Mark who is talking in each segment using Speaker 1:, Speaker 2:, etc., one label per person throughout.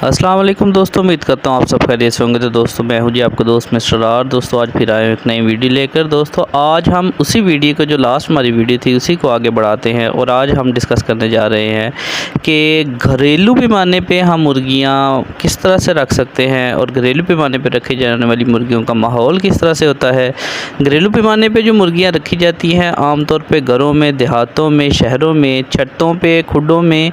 Speaker 1: अस्सलाम वालेकुम दोस्तों, उम्मीद करता हूँ आप सब खैरियत से होंगे। तो दोस्तों मैं हूँ जी आपका दोस्त मिस्टर आर। दोस्तों आज फिर आए हैं एक नई वीडियो लेकर। दोस्तों आज हम उसी वीडियो को जो लास्ट हमारी वीडियो थी उसी को आगे बढ़ाते हैं और आज हम डिस्कस करने जा रहे हैं कि घरेलू पैमाने पे हम मुर्गियाँ किस तरह से रख सकते हैं और घरेलू पैमाने पर रखी जाने वाली मुर्गियों का माहौल किस तरह से होता है। घरेलू पैमाने पर जो मुर्गियाँ रखी जाती हैं आमतौर पर घरों में, देहातों में, शहरों में, छतों पर, खुडों में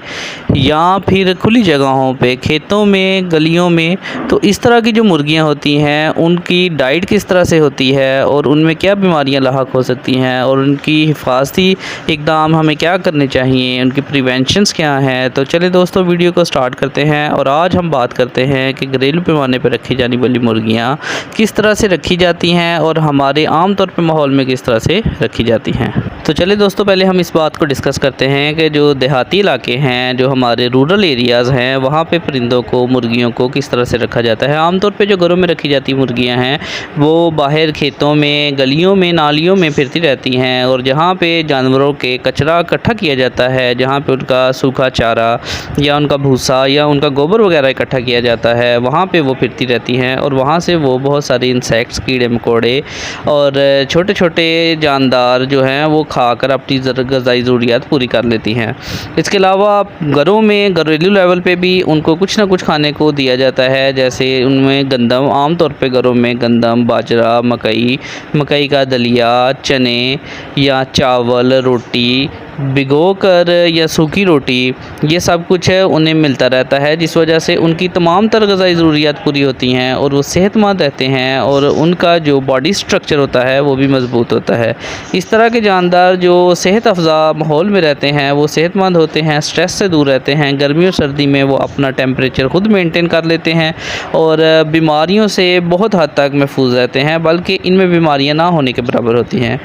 Speaker 1: या फिर खुली जगहों पे, खेतों में, गलियों में, तो इस तरह की जो मुर्गियां होती हैं उनकी डाइट किस तरह से होती है और उनमें क्या बीमारियां लाहक हो सकती हैं और उनकी हिफाजती इक़दाम हमें क्या करने चाहिए, उनकी प्रिवेंशंस क्या हैं। तो चलिए दोस्तों वीडियो को स्टार्ट करते हैं और आज हम बात करते हैं कि घरेलू पैमाने पर रखी जाने वाली मुर्गियाँ किस तरह से रखी जाती हैं और हमारे आम तौर पर माहौल में किस तरह से रखी जाती हैं। तो चलिए दोस्तों पहले हम इस बात को डिस्कस करते हैं कि जो देहाती इलाके हैं, जो हमारे रूरल एरियाज़ हैं, वहाँ पे परिंदों को, मुर्गियों को किस तरह से रखा जाता है। आमतौर पे जो घरों में रखी जाती मुर्गियाँ हैं वो बाहर खेतों में, गलियों में, नालियों में फिरती रहती हैं और जहाँ पे जानवरों के कचरा इकट्ठा किया जाता है, जहाँ पे उनका सूखा चारा या उनका भूसा या उनका गोबर वगैरह इकट्ठा किया जाता है, वहाँ पर वो फिरती रहती हैं और वहाँ से वो बहुत सारे इंसेक्ट्स, कीड़े मकोड़े और छोटे छोटे जानदार जो हैं वो खाकर अपनी ग़िज़ाई ज़रूरियात पूरी कर लेती हैं। इसके अलावा घरों में घरेलू लेवल पे भी उनको कुछ ना कुछ खाने को दिया जाता है, जैसे उनमें गंदम, आमतौर पे घरों में गंदम, बाजरा, मकई का दलिया, चने या चावल, रोटी भिगोकर या सूखी रोटी, ये सब कुछ है उन्हें मिलता रहता है, जिस वजह से उनकी तमाम तरह ग़िज़ाई ज़रूरियात पूरी होती हैं और वो सेहतमंद रहते हैं और उनका जो बॉडी स्ट्रक्चर होता है वो भी मज़बूत होता है। इस तरह के जानदार जो सेहत अफ़ज़ा माहौल में रहते हैं वो सेहतमंद होते हैं, स्ट्रेस से दूर रहते हैं, गर्मी और सर्दी में वो अपना टेम्परेचर ख़ुद मेंटेन कर लेते हैं और बीमारियों से बहुत हद तक महफूज रहते हैं, बल्कि इनमें बीमारियाँ ना होने के बराबर होती हैं।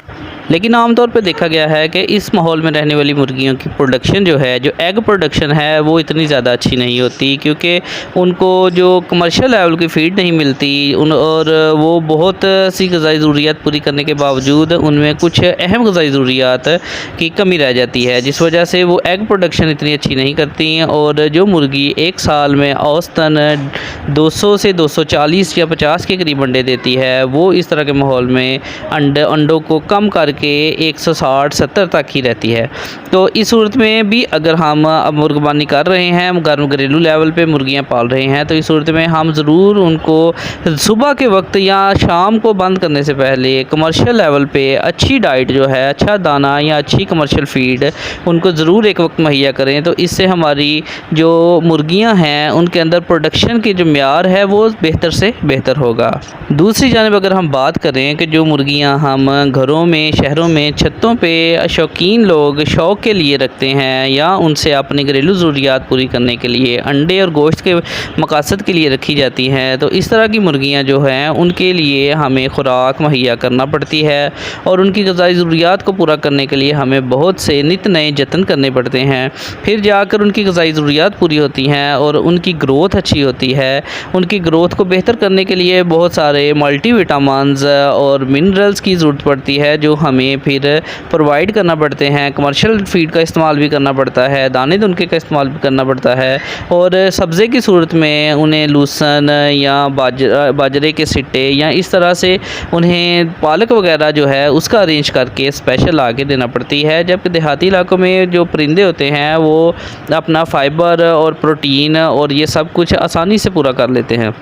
Speaker 1: लेकिन आमतौर पर देखा गया है कि इस माहौल में रहने वाली मुर्गियों की प्रोडक्शन जो है, जो एग प्रोडक्शन है, वो इतनी ज़्यादा अच्छी नहीं होती, क्योंकि उनको जो कमर्शियल लेवल की फ़ीड नहीं मिलती और वो बहुत सी ग़िज़ाई ज़रूरियात पूरी करने के बावजूद उनमें कुछ अहम ग़िज़ाई ज़रूरियात की कमी रह जाती है, जिस वजह से वो एग प्रोडक्शन इतनी अच्छी नहीं करती। और जो मुर्गी एक साल में औसतन 200 से 240 या 50 के करीब अंडे देती है, वो इस तरह के माहौल में अंडों को कम करके 160-70 तक ही रहती है। तो इस सूरत में भी अगर हम अब मुर्गबानी कर रहे हैं, घरेलू लेवल पे मुर्गियां पाल रहे हैं, तो इस सूरत में हम ज़रूर उनको सुबह के वक्त या शाम को बंद करने से पहले कमर्शियल लेवल पे अच्छी डाइट जो है, अच्छा दाना या अच्छी कमर्शियल फ़ीड उनको ज़रूर एक वक्त मुहैया करें। तो इससे हमारी जो मुर्गियाँ हैं उनके अंदर प्रोडक्शन की जो म्यार है वो बेहतर से बेहतर होगा। दूसरी जानिब अगर हम बात करें कि जो मुर्गियाँ हम घरों में, शहरों में, छतों पे शौकीन लोग शौक़ के लिए रखते हैं या उनसे अपनी घरेलू ज़रूरियात पूरी करने के लिए अंडे और गोश्त के मकासद के लिए रखी जाती हैं, तो इस तरह की मुर्गियां जो हैं उनके लिए हमें ख़ुराक मुहैया करना पड़ती है और उनकी ग़िज़ाई ज़रूरियात को पूरा करने के लिए हमें बहुत से नित नए जतन करने पड़ते हैं। फिर जाकर उनकी ग़िज़ाई ज़रूरियात पूरी होती हैं और उनकी ग्रोथ अच्छी होती है। उनकी ग्रोथ को बेहतर करने के लिए बहुत सारे मल्टीविटामिन्स और मिनरल्स की ज़रूरत पड़ती है, जो हमें फिर प्रोवाइड करना पड़ते हैं। कमर्शियल फ़ीड का इस्तेमाल भी करना पड़ता है, दाने दुनके का इस्तेमाल भी करना पड़ता है और सब्ज़े की सूरत में उन्हें लूसन या बाजरे के सिट्टे या इस तरह से उन्हें पालक वगैरह जो है उसका अरेंज करके स्पेशल आके देना पड़ती है। जबकि देहाती इलाकों में जो परिंदे होते हैं वो अपना फ़ाइबर और प्रोटीन और ये सब कुछ आसानी से पूरा कर लेते हैं।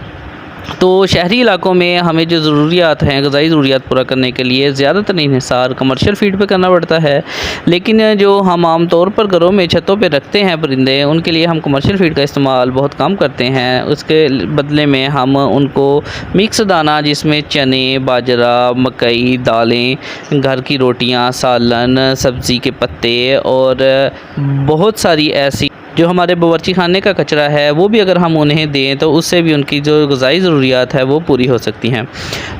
Speaker 1: तो शहरी इलाकों में हमें जो ज़रूरियात हैं, ग़िज़ाई ज़रूरियात पूरा करने के लिए ज़्यादातर इन्हिसार कमर्शियल फ़ीड पे करना पड़ता है। लेकिन जो हम आम तौर पर घरों में, छतों पे रखते हैं परिंदे, उनके लिए हम कमर्शियल फ़ीड का इस्तेमाल बहुत कम करते हैं। उसके बदले में हम उनको मिक्स दाना, जिसमें चने, बाजरा, मकई, दालें, घर की रोटियाँ, सालन, सब्ज़ी के पत्ते और बहुत सारी ऐसी जो हमारे बावर्ची खाने का कचरा है वो भी अगर हम उन्हें दें तो उससे भी उनकी जो ग़िज़ाई ज़रूरियात है वो पूरी हो सकती हैं।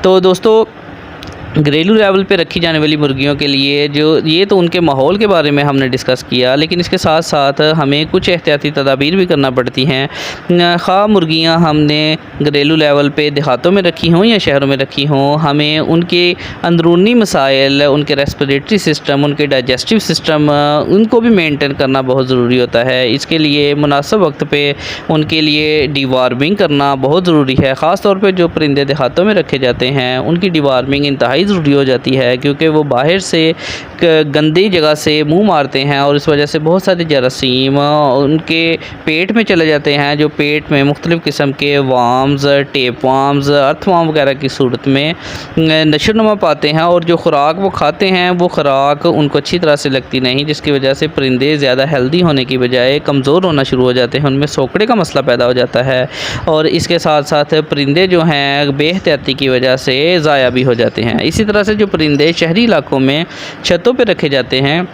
Speaker 1: तो दोस्तों घरेलू लेवल पे रखी जाने वाली मुर्गियों के लिए जो ये तो उनके माहौल के बारे में हमने डिस्कस किया, लेकिन इसके साथ साथ हमें कुछ एहतियाती तदाबीर भी करना पड़ती हैं। ख़ा मुर्गियाँ हमने घरेलू लेवल पे देहातों में रखी हों या शहरों में रखी हों, हमें उनके अंदरूनी मसाइल, उनके रेस्पिरेटरी सिस्टम, उनके डाइजेस्टिव सिस्टम, उनको भी मेंटेन करना बहुत ज़रूरी होता है। इसके लिए मुनासिब वक्त पे उनके लिए डिवार्मिंग करना बहुत ज़रूरी है। ख़ास तौर पे जो परिंदे देहातों में रखे जाते हैं उनकी डिवार्मिंग इंतहाई ज़रूरी हो जाती है, क्योंकि वो बाहर से गंदी जगह से मुंह मारते हैं और इस वजह से बहुत सारे जरासीम उनके पेट में चले जाते हैं, जो पेट में मुख्तलिफ़ किस्म के वार्म्स, टेप वार्म्स, अर्थवार्म वगैरह की सूरत में नशोनुमा पाते हैं, और जो खुराक वो खाते हैं वो खुराक उनको अच्छी तरह से लगती नहीं, जिसकी वजह से परिंदे ज़्यादा हेल्दी होने की बजाय कमज़ोर होना शुरू हो जाते हैं, उनमें सोकड़े का मसला पैदा हो जाता है, और इसके साथ साथ परिंदे जो हैं बेहतियाती की वजह से ज़ाया भी हो जाते हैं। इसी तरह से जो परिंदे शहरी इलाकों में छतों पे रखे जाते हैं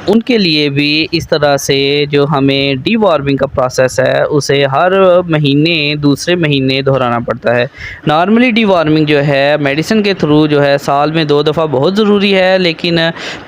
Speaker 1: उनके लिए भी इस तरह से जो हमें डीवार्मिंग का प्रोसेस है उसे हर महीने दूसरे महीने दोहराना पड़ता है। नॉर्मली डीवार्मिंग जो है मेडिसिन के थ्रू जो है साल में 2 दफ़ा बहुत ज़रूरी है, लेकिन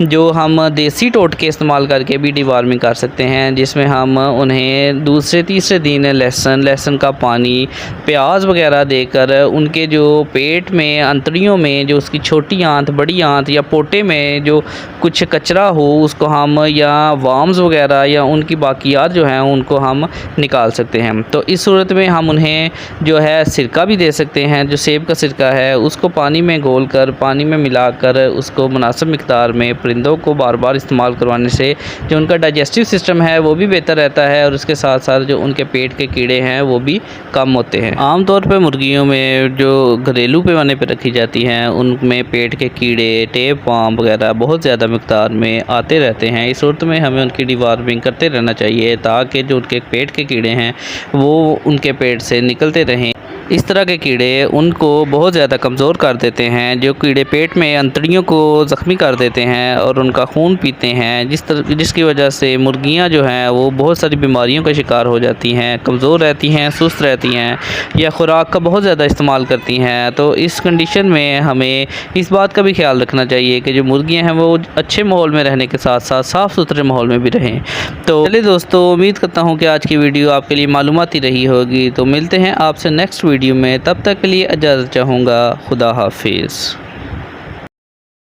Speaker 1: जो हम देसी टोटके इस्तेमाल करके भी डीवार्मिंग कर सकते हैं, जिसमें हम उन्हें दूसरे तीसरे दिन लहसुन का पानी, प्याज वगैरह देकर उनके जो पेट में अंतड़ियों में जो उसकी छोटी आंत, बड़ी आंत या पोटे में जो कुछ कचरा हो उसको हम या वार्म्स वगैरह या उनकी बाकियात जो हैं उनको हम निकाल सकते हैं। तो इस सूरत में हम उन्हें जो है सिरका भी दे सकते हैं, जो सेब का सिरका है उसको पानी में घोल कर, पानी में मिलाकर उसको मुनासिब मिक़दार में परिंदों को बार बार इस्तेमाल करवाने से जो उनका डाइजेस्टिव सिस्टम है वो भी बेहतर रहता है, और उसके साथ साथ जो उनके पेट के कीड़े हैं वो भी कम होते हैं। आम तौर पर मुर्गियों में जो घरेलू पैमाने पर रखी जाती हैं उनमें पेट के कीड़े, टेप वार्म वगैरह बहुत ज़्यादा मिक़दार में आते रहते हैं। इस सूरत में हमें उनकी डिवार्मिंग करते रहना चाहिए ताकि जो उनके पेट के कीड़े हैं वो उनके पेट से निकलते रहें। इस तरह के कीड़े उनको बहुत ज़्यादा कमज़ोर कर देते हैं, जो कीड़े पेट में अंतड़ियों को ज़ख्मी कर देते हैं और उनका खून पीते हैं, जिसकी वजह से मुर्गियां जो हैं वो बहुत सारी बीमारियों का शिकार हो जाती हैं, कमज़ोर रहती हैं, सुस्त रहती हैं या खुराक का बहुत ज़्यादा इस्तेमाल करती हैं। तो इस कंडीशन में हमें इस बात का भी ख्याल रखना चाहिए कि जो मुर्गियाँ हैं वो अच्छे माहौल में रहने के साथ साथ साफ़ सुथरे माहौल में भी रहें। तो चलिए दोस्तों, उम्मीद करता हूँ कि आज की वीडियो आपके लिए मालूमाती रही होगी। तो मिलते हैं आपसे नेक्स्ट वीडियो में, तब तक के लिए इजाज़त चाहूँगा। खुदा हाफिज़।